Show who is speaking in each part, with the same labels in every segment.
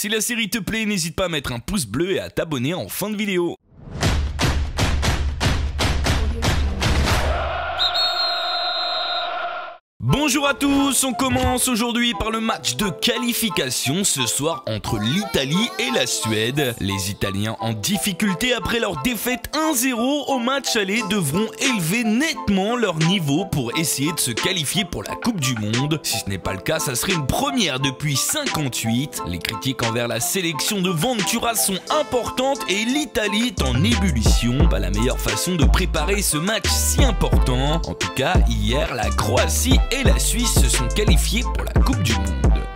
Speaker 1: Si la série te plaît, n'hésite pas à mettre un pouce bleu et à t'abonner en fin de vidéo. Bonjour à tous, on commence aujourd'hui par le match de qualification ce soir entre l'Italie et la Suède. Les Italiens en difficulté après leur défaite 1-0 au match aller devront élever nettement leur niveau pour essayer de se qualifier pour la Coupe du Monde. Si ce n'est pas le cas, ça serait une première depuis 58. Les critiques envers la sélection de Ventura sont importantes et l'Italie est en ébullition. Pas la meilleure façon de préparer ce match si important. En tout cas, hier, la Croatie et la Suisse se sont qualifiés pour la Coupe du Monde.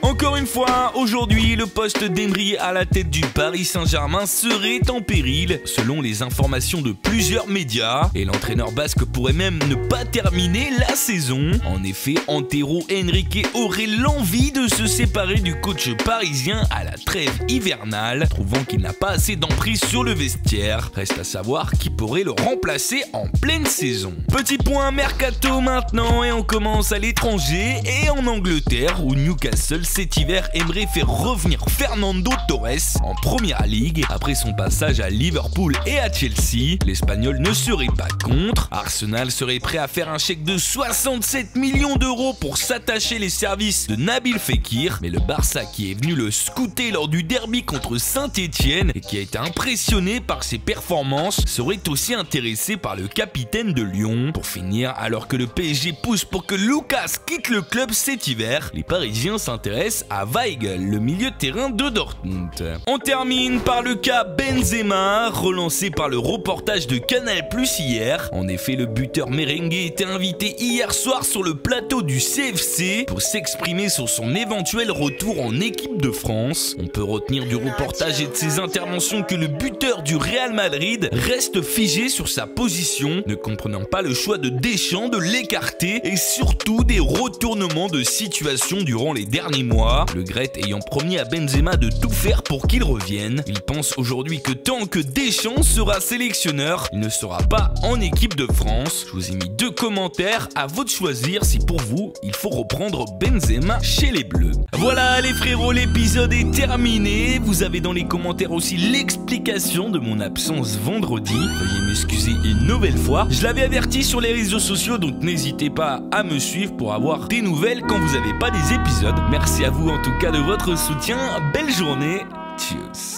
Speaker 1: Encore une fois, aujourd'hui, le poste d'Emery à la tête du Paris Saint-Germain serait en péril, selon les informations de plusieurs médias, et l'entraîneur basque pourrait même ne pas terminer la saison. En effet, Antero Henrique aurait l'envie de se séparer du coach parisien à la trêve hivernale, trouvant qu'il n'a pas assez d'emprise sur le vestiaire. Reste à savoir qui pourrait le remplacer en pleine saison. Petit point mercato maintenant, et on commence à l'étranger et en Angleterre, où Newcastle cet hiver aimerait faire revenir Fernando Torres en Première Ligue. Après son passage à Liverpool et à Chelsea, l'Espagnol ne serait pas contre. Arsenal serait prêt à faire un chèque de 67 millions d'euros pour s'attacher les services de Nabil Fekir, mais le Barça, qui est venu le scouter lors du derby contre Saint-Etienne et qui a été impressionné par ses performances, serait aussi intéressé par le capitaine de Lyon. Pour finir, alors que le PSG pousse pour que Lucas quitte le club cet hiver, les Parisiens s'intéressent à Weigl, le milieu de terrain de Dortmund. On termine par le cas Benzema, relancé par le reportage de Canal+ hier. En effet, le buteur merengue était invité hier soir sur le plateau du CFC pour s'exprimer sur son éventuel retour en équipe de France. On peut retenir du reportage et de ses interventions que le buteur du Real Madrid reste figé sur sa position, ne comprenant pas le choix de Deschamps de l'écarter et surtout des retournements de situation durant les derniers mois. Le Gret ayant promis à Benzema de tout faire pour qu'il revienne. Il pense aujourd'hui que tant que Deschamps sera sélectionneur, il ne sera pas en équipe de France. Je vous ai mis 2 commentaires, à vous de choisir si pour vous, il faut reprendre Benzema chez les Bleus. Voilà les frérots, l'épisode est terminé. Vous avez dans les commentaires aussi l'explication de mon absence vendredi. Veuillez m'excuser une nouvelle fois. Je l'avais averti sur les réseaux sociaux, donc n'hésitez pas à me suivre pour avoir des nouvelles quand vous n'avez pas des épisodes. Merci à vous en tout cas de votre soutien. Belle journée. Tchuss.